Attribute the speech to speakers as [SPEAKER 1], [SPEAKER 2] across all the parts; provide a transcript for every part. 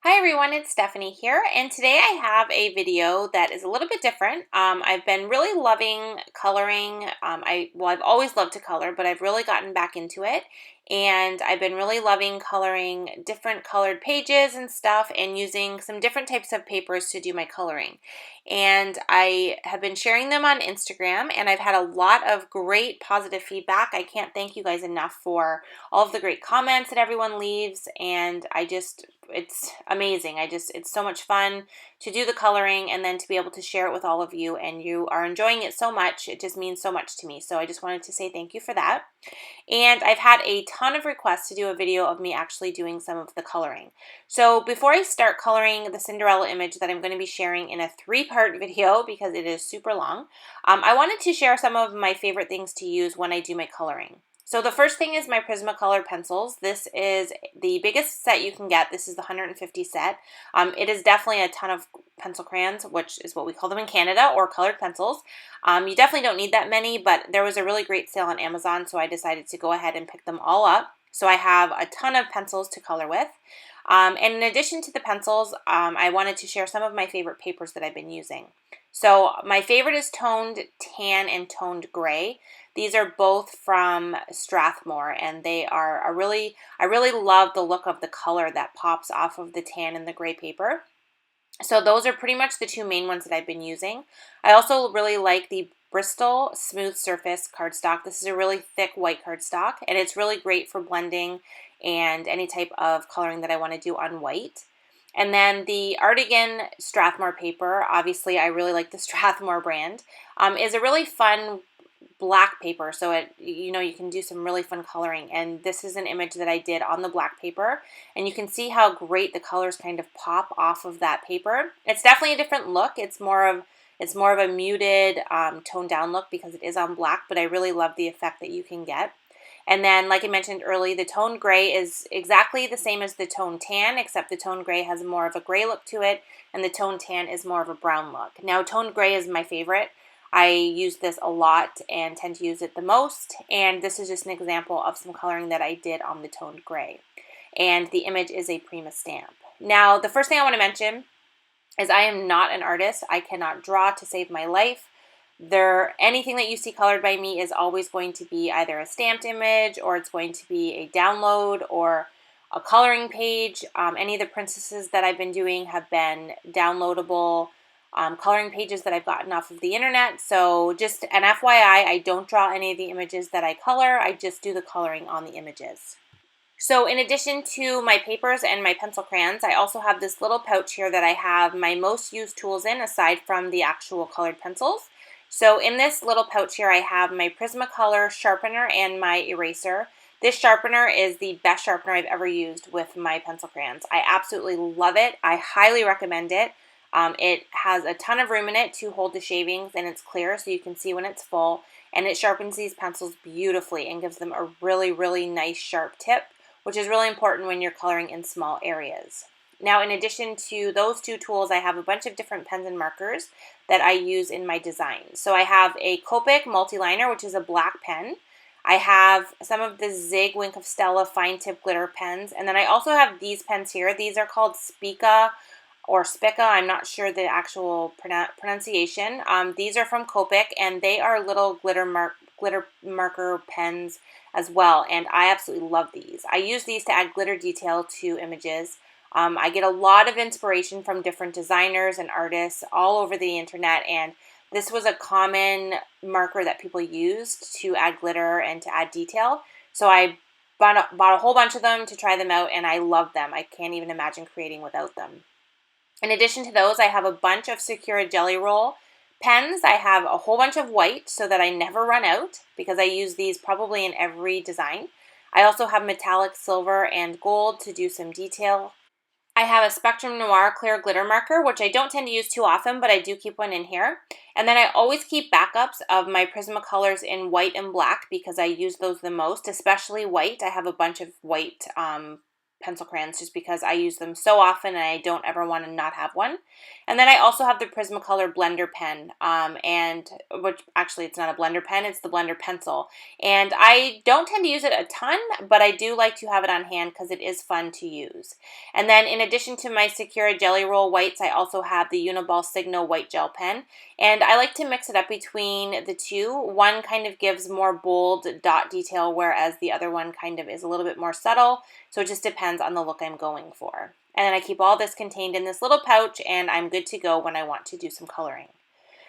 [SPEAKER 1] Hi everyone, it's Stephanie here, and today I have a video that is a little bit different. I've been really loving coloring. I've always loved to color, but I've really gotten back into it, and I've been really loving coloring different colored pages and stuff, and using some different types of papers to do my coloring. And I have been sharing them on Instagram, and I've had a lot of great positive feedback. I can't thank you guys enough for all of the great comments that everyone leaves, and it's amazing. It's so much fun to do the coloring and then to be able to share it with all of you, and you are enjoying it so much. It just means so much to me. So I just wanted to say thank you for that. And I've had a ton of requests to do a video of me actually doing some of the coloring. So before I start coloring the Cinderella image that I'm going to be sharing in a 3-part video because it is super long, I wanted to share some of my favorite things to use when I do my coloring. So the first thing is my Prismacolor pencils. This is the biggest set you can get. This is the 150 set. It is definitely a ton of pencil crayons, which is what we call them in Canada, or colored pencils. You definitely don't need that many, but there was a really great sale on Amazon, so I decided to go ahead and pick them all up. So I have a ton of pencils to color with. And in addition to the pencils, I wanted to share some of my favorite papers that I've been using. So my favorite is toned tan and toned gray. These are both from Strathmore, and they are I really love the look of the color that pops off of the tan and the gray paper. So those are pretty much the two main ones that I've been using. I also really like the Bristol Smooth Surface cardstock. This is a really thick white cardstock, and it's really great for blending and any type of coloring that I want to do on white. And then the Artigan Strathmore paper, obviously I really like the Strathmore brand, is a really fun black paper, so you can do some really fun coloring. And this is an image that I did on the black paper, and you can see how great the colors kind of pop off of that paper. It's definitely a different look. It's more of a muted toned down look because it is on black, but I really love the effect that you can get. And then, like I mentioned earlier, the toned gray is exactly the same as the toned tan, except the toned gray has more of a gray look to it, and the toned tan is more of a brown look. Now, toned gray is my favorite. I use this a lot and tend to use it the most, and this is just an example of some coloring that I did on the toned gray. And the image is a Prima stamp. Now, the first thing I want to mention is I am not an artist. I cannot draw to save my life. Anything that you see colored by me is always going to be either a stamped image, or it's going to be a download or a coloring page. Any of the princesses that I've been doing have been downloadable coloring pages that I've gotten off of the internet. So just an FYI, I don't draw any of the images that I color. I just do the coloring on the images. So in addition to my papers and my pencil crayons, I also have this little pouch here that I have my most used tools in, aside from the actual colored pencils. So in this little pouch here, I have my Prismacolor sharpener and my eraser. This sharpener is the best sharpener I've ever used with my pencil crayons. I absolutely love it. I highly recommend it. It has a ton of room in it to hold the shavings, and it's clear so you can see when it's full. And it sharpens these pencils beautifully and gives them a really, really nice sharp tip, which is really important when you're coloring in small areas. Now, in addition to those two tools, I have a bunch of different pens and markers that I use in my designs. So I have a Copic multiliner, which is a black pen. I have some of the Zig Wink of Stella fine tip glitter pens, and then I also have these pens here. These are called Spica or Spica. I'm not sure the actual pronunciation. These are from Copic, and they are little glitter marker pens as well, and I absolutely love these. I use these to add glitter detail to images. I get a lot of inspiration from different designers and artists all over the internet, and this was a common marker that people used to add glitter and to add detail. So I bought a whole bunch of them to try them out, and I love them. I can't even imagine creating without them. In addition to those, I have a bunch of Sakura Jelly Roll pens. I have a whole bunch of white so that I never run out, because I use these probably in every design. I also have metallic silver and gold to do some detail. I have a Spectrum Noir clear glitter marker, which I don't tend to use too often, but I do keep one in here. And then I always keep backups of my Prismacolors in white and black because I use those the most, especially white. I have a bunch of white pencil crayons just because I use them so often and I don't ever want to not have one. And then I also have the Prismacolor blender pen, and which actually it's not a blender pen, it's the blender pencil. And I don't tend to use it a ton, but I do like to have it on hand because it is fun to use. And then in addition to my Sakura Jelly Roll whites, I also have the Uniball Signo white gel pen. And I like to mix it up between the two. One kind of gives more bold dot detail, whereas the other one kind of is a little bit more subtle. So it just depends on the look I'm going for. And then I keep all this contained in this little pouch, and I'm good to go when I want to do some coloring.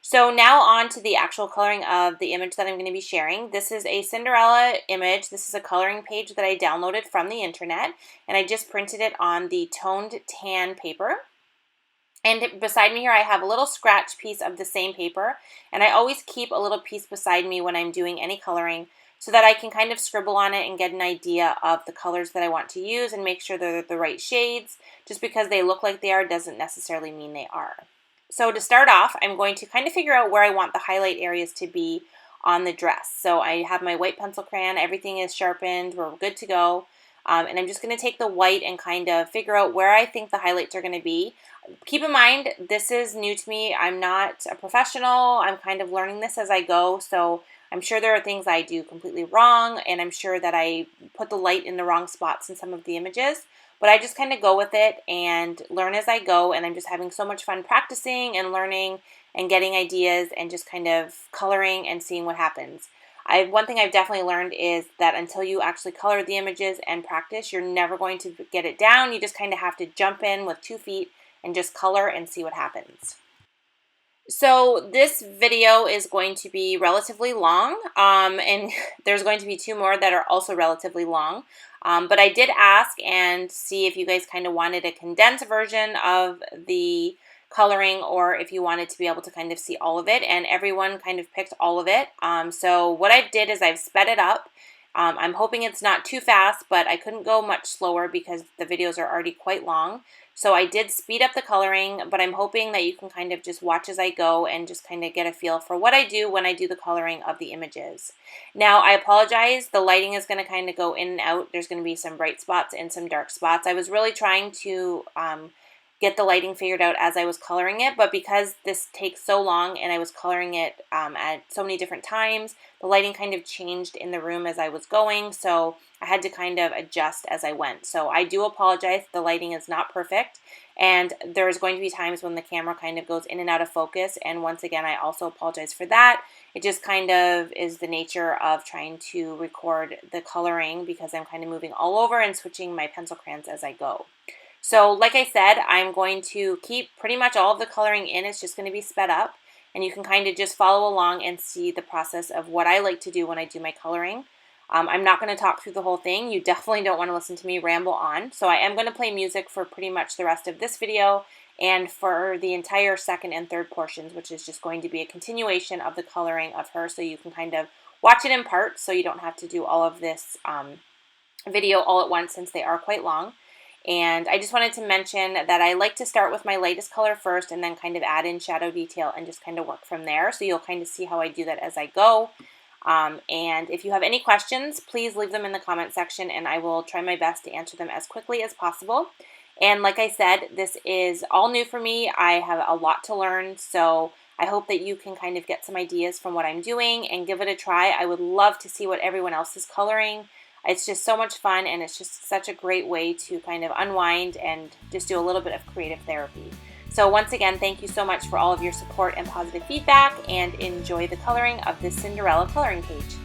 [SPEAKER 1] So now on to the actual coloring of the image that I'm going to be sharing. This is a Cinderella image. This is a coloring page that I downloaded from the internet, and I just printed it on the toned tan paper. And beside me here, I have a little scratch piece of the same paper, and I always keep a little piece beside me when I'm doing any coloring so that I can kind of scribble on it and get an idea of the colors that I want to use and make sure they're the right shades. Just because they look like they are doesn't necessarily mean they are. So to start off, I'm going to kind of figure out where I want the highlight areas to be on the dress. So I have my white pencil crayon, everything is sharpened, we're good to go. And I'm just going to take the white and kind of figure out where I think the highlights are going to be. Keep in mind, this is new to me. I'm not a professional. I'm kind of learning this as I go. So I'm sure there are things I do completely wrong, and I'm sure that I put the light in the wrong spots in some of the images. But I just kind of go with it and learn as I go, and I'm just having so much fun practicing and learning and getting ideas and just kind of coloring and seeing what happens. One thing I've definitely learned is that until you actually color the images and practice, you're never going to get it down. You just kind of have to jump in with 2 feet and just color and see what happens. So this video is going to be relatively long, and there's going to be 2 more that are also relatively long. But I did ask and see if you guys kind of wanted a condensed version of the coloring or if you wanted to be able to kind of see all of it, and everyone kind of picked all of it. So what I did is I've sped it up. I'm hoping it's not too fast, but I couldn't go much slower because the videos are already quite long. So I did speed up the coloring, but I'm hoping that you can kind of just watch as I go and just kind of get a feel for what I do when I do the coloring of the images. Now, I apologize. The lighting is going to kind of go in and out. There's going to be some bright spots and some dark spots. I was really trying to get the lighting figured out as I was coloring it, but because this takes so long and I was coloring it at so many different times, the lighting kind of changed in the room as I was going, so I had to kind of adjust as I went. So I do apologize, the lighting is not perfect, and there's going to be times when the camera kind of goes in and out of focus, and once again, I also apologize for that. It just kind of is the nature of trying to record the coloring because I'm kind of moving all over and switching my pencil crayons as I go. So like I said, I'm going to keep pretty much all of the coloring in. It's just going to be sped up, and you can kind of just follow along and see the process of what I like to do when I do my coloring. I'm not going to talk through the whole thing. You definitely don't want to listen to me ramble on. So I am going to play music for pretty much the rest of this video and for the entire second and third portions, which is just going to be a continuation of the coloring of her, so you can kind of watch it in parts so you don't have to do all of this video all at once since they are quite long. And I just wanted to mention that I like to start with my lightest color first and then kind of add in shadow detail and just kind of work from there. So you'll kind of see how I do that as I go. And if you have any questions, please leave them in the comment section and I will try my best to answer them as quickly as possible. And like I said, this is all new for me. I have a lot to learn, so I hope that you can kind of get some ideas from what I'm doing and give it a try. I would love to see what everyone else is coloring. It's just so much fun, and it's just such a great way to kind of unwind and just do a little bit of creative therapy. So once again, thank you so much for all of your support and positive feedback, and enjoy the coloring of this Cinderella coloring page.